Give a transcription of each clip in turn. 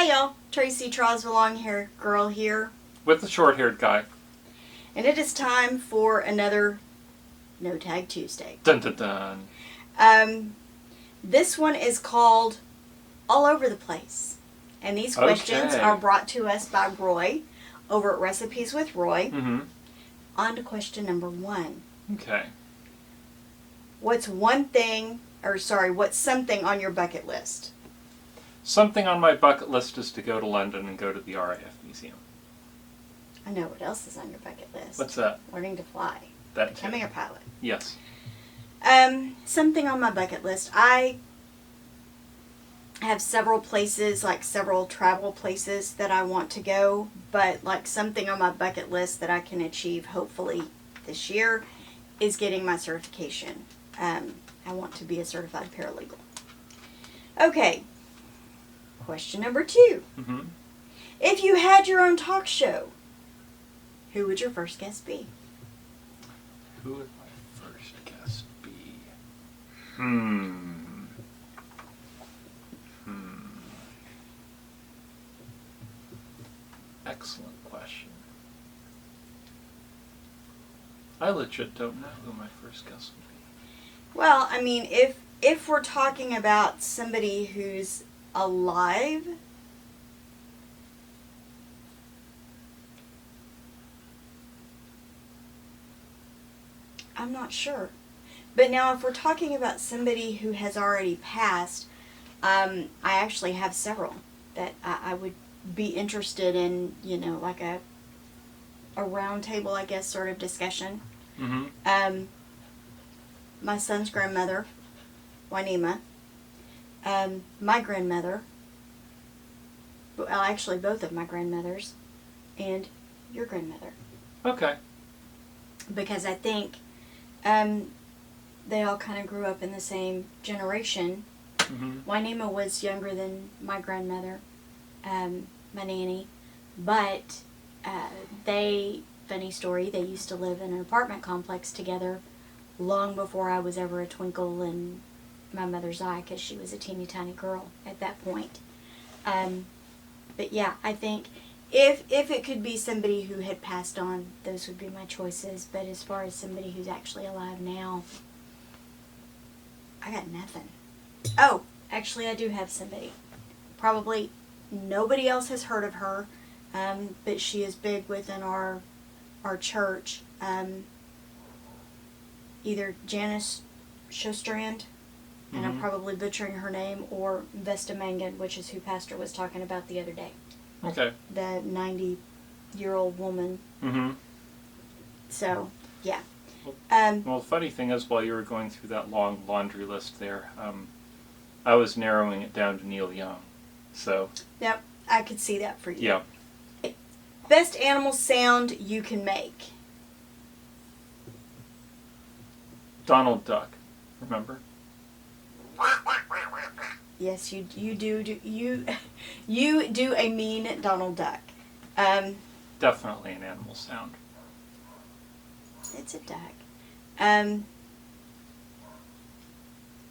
Hi y'all, Tracy Traws, the long-haired girl here. With the short-haired guy. And it is time for another No Tag Tuesday. Dun dun dun. This one is called All Over the Place. And these questions are brought to us by Roy over at Recipes with Roy. Mm-hmm. On to question number 1. Okay. What's something on your bucket list? Something on my bucket list is to go to London and go to the RAF Museum. I know what else is on your bucket list. What's that? Learning to fly. That's Becoming a pilot. Yes. Something on my bucket list. I have several places, like several travel places that I want to go, but like something on my bucket list that I can achieve hopefully this year is getting my certification. I want to be a certified paralegal. Okay. Question number 2. Mm-hmm. If you had your own talk show, who would your first guest be? Who would my first guest be? Excellent question. I legit don't know who my first guest would be. Well, I mean, if we're talking about somebody who's alive, I'm not sure. But now if we're talking about somebody who has already passed, I actually have several that I would be interested in, like a round table, I guess, sort of discussion. Mm-hmm. My son's grandmother, Juanima, my grandmother, well, actually both of my grandmothers, and your grandmother. Okay. Because I think they all kind of grew up in the same generation. Mm-hmm. Juanima was younger than my grandmother, my nanny, but funny story, they used to live in an apartment complex together long before I was ever a twinkle in my mother's eye, because she was a teeny tiny girl at that point. But yeah, I think if it could be somebody who had passed on, those would be my choices. But as far as somebody who's actually alive now, I got nothing. Oh, actually I do have somebody. Probably nobody else has heard of her, but she is big within our church. Either Janice Shostrand, and I'm probably butchering her name, or Vesta Mangan, which is who Pastor was talking about the other day. Okay. The 90-year-old woman. Mm-hmm. So, yeah. Well, the funny thing is, while you were going through that long laundry list there, I was narrowing it down to Neil Young. So. Yep, I could see that for you. Yeah. Best animal sound you can make. Donald Duck. Remember? Yes, you do you do a mean Donald Duck. Definitely an animal sound. It's a duck. I'm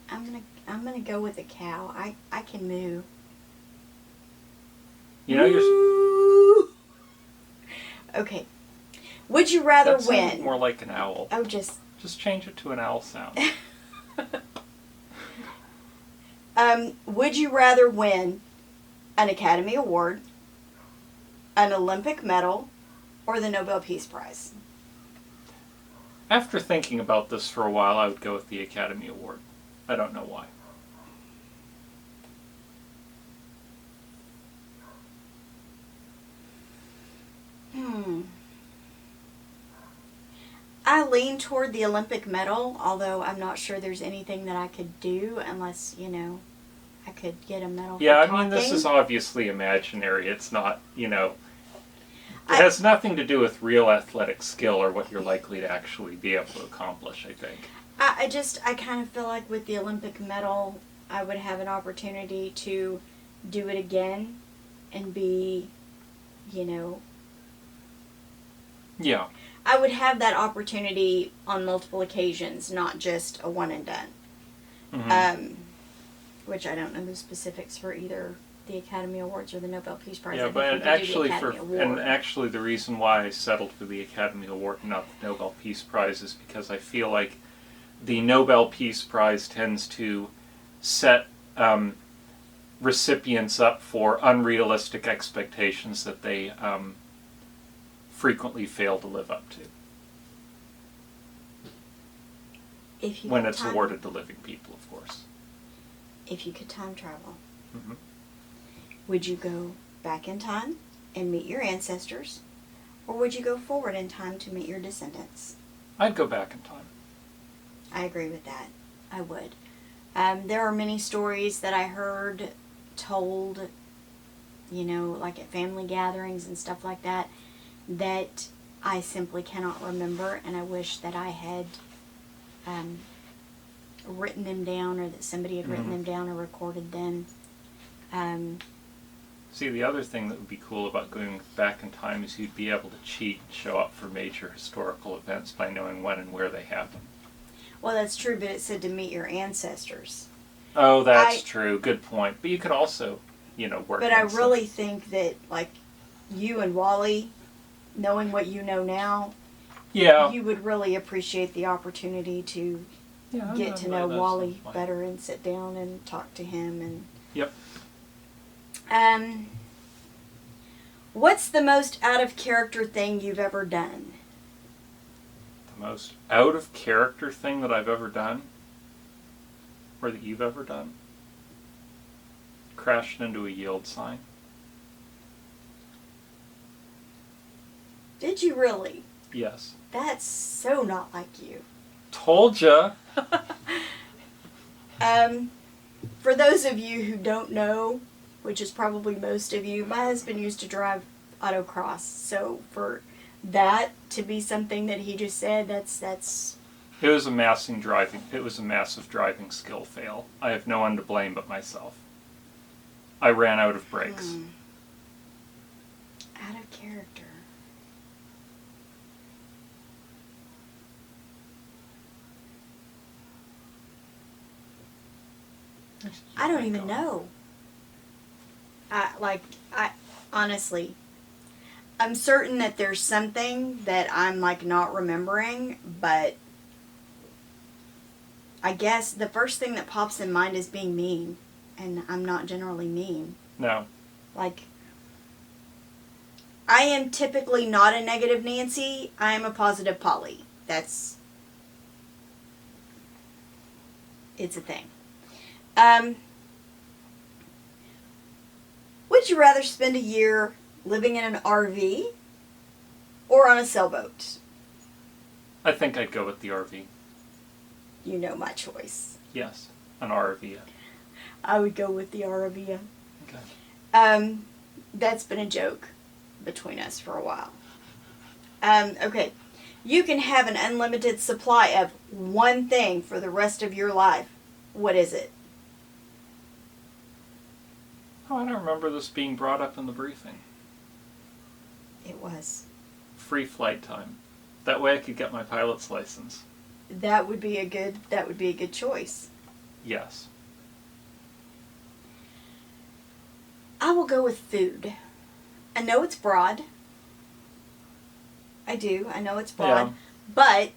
gonna go with a cow. I can moo. You know you're. Okay. Would you rather that win? More like an owl. Oh, just change it to an owl sound. Would you rather win an Academy Award, an Olympic medal, or the Nobel Peace Prize? After thinking about this for a while, I would go with the Academy Award. I don't know why. I lean toward the Olympic medal, although I'm not sure there's anything that I could do unless, I could get a medal for talking. I mean, this is obviously imaginary. It's not, it has nothing to do with real athletic skill or what you're likely to actually be able to accomplish, I think. I kind of feel like with the Olympic medal, I would have an opportunity to do it again and be, Yeah. I would have that opportunity on multiple occasions, not just a one and done. Mm-hmm. Which I don't know the specifics for either the Academy Awards or the Nobel Peace Prize. Yeah, I but think and we could do actually the Academy Award. and actually the reason why I settled for the Academy Award and not the Nobel Peace Prize is because I feel like the Nobel Peace Prize tends to set recipients up for unrealistic expectations that they frequently fail to live up to if you when could it's awarded to living people, of course. If you could time travel, Mm-hmm. would you go back in time and meet your ancestors, or would you go forward in time to meet your descendants? I'd go back in time. I agree with that. I would. There are many stories that I heard told, like at family gatherings and stuff like that, that I simply cannot remember, and I wish that I had written them down, or that somebody had written them down or recorded them. See, the other thing that would be cool about going back in time is you'd be able to cheat and show up for major historical events by knowing when and where they happened. Well, that's true, but it said to meet your ancestors. Oh, that's true. Good point. But you could also, work. But I really think that, like, you and Wally, knowing what you know now, yeah, you would really appreciate the opportunity to get to know Wally better and sit down and talk to him. And yep. What's the most out of character thing you've ever done? The most out of character thing that I've ever done, or that you've ever done? Crashed into a yield sign. Did you really? Yes. That's so not like you. Told ya. For those of you who don't know, which is probably most of you, my husband used to drive autocross. So for that to be something that he just said, that's. It was a massive driving skill fail. I have no one to blame but myself. I ran out of brakes. Out of character. I don't even know. I honestly, I'm certain that there's something that I'm like not remembering, but I guess the first thing that pops in mind is being mean, and I'm not generally mean. No. Like, I am typically not a negative Nancy. I am a positive Polly. It's a thing. Would you rather spend a year living in an RV or on a sailboat? I think I'd go with the RV. You know my choice. Yes, an RV. I would go with the RV. Okay. That's been a joke between us for a while. Okay. You can have an unlimited supply of one thing for the rest of your life. What is it? Oh, I don't remember this being brought up in the briefing. It was. Free flight time. That way I could get my pilot's license. That would be a good choice. Yes. I will go with food. I know it's broad. I do. I know it's broad. Yeah. But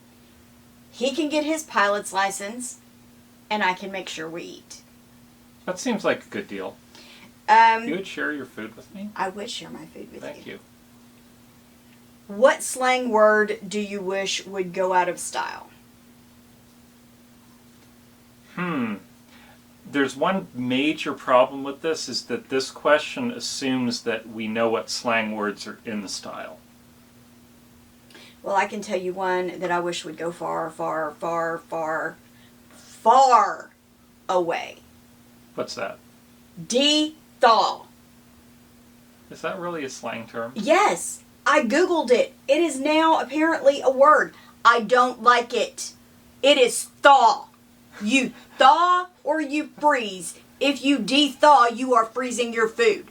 he can get his pilot's license, and I can make sure we eat. That seems like a good deal. You would share your food with me? I would share my food with you. Thank you. What slang word do you wish would go out of style? There's one major problem with this, is that this question assumes that we know what slang words are in the style. Well, I can tell you one that I wish would go far, far, far, far, far away. What's that? De-thaw. Is that really a slang term? Yes, I Googled it. It is now apparently a word. I don't like it. It is thaw. You thaw or you freeze. If you de-thaw, you are freezing your food.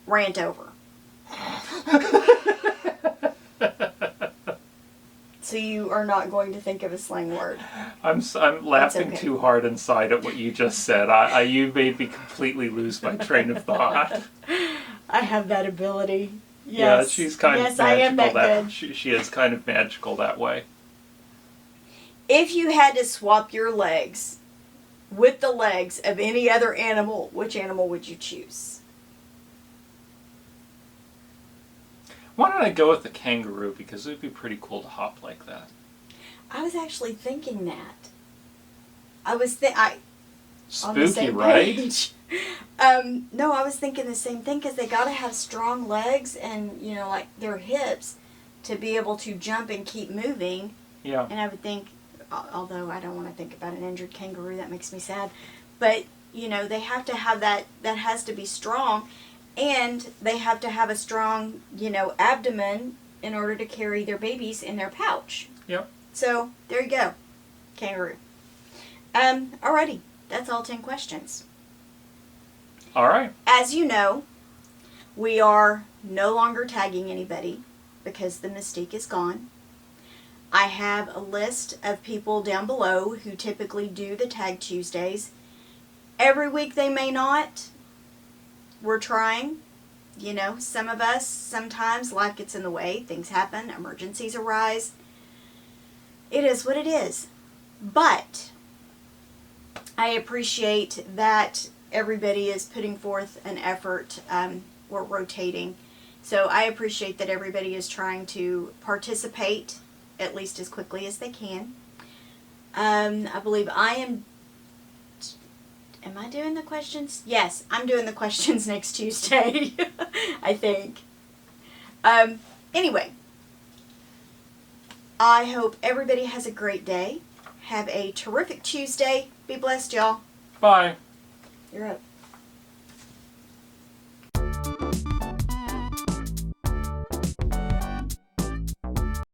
Rant over. So you are not going to think of a slang word. I'm laughing okay. too hard inside at what you just said. You made me completely lose my train of thought. I have that ability. Yeah, Yes. she's kind yes, of magical. I am that good. She is kind of magical that way. If you had to swap your legs with the legs of any other animal, which animal would you choose? Why don't I go with the kangaroo, because it would be pretty cool to hop like that. I was actually thinking that. I was on the Spooky, same right? page. No, I was thinking the same thing because they got to have strong legs and, you know, like their hips to be able to jump and keep moving. Yeah. And I would think, although I don't want to think about an injured kangaroo, that makes me sad. But, you know, they have to have that has to be strong. And they have to have a strong, you know, abdomen in order to carry their babies in their pouch. Yep. So, there you go. Kangaroo. Alrighty. That's all 10 questions. All right. As you know, we are no longer tagging anybody because the mystique is gone. I have a list of people down below who typically do the Tag Tuesdays. Every week they may not. We're trying. You know, some of us, sometimes life gets in the way. Things happen. Emergencies arise. It is what it is. But I appreciate that everybody is putting forth an effort. We're rotating. So I appreciate that everybody is trying to participate at least as quickly as they can. I believe I am I doing the questions? Yes, I'm doing the questions next Tuesday, I think. Anyway, I hope everybody has a great day. Have a terrific Tuesday. Be blessed, y'all. Bye. You're up.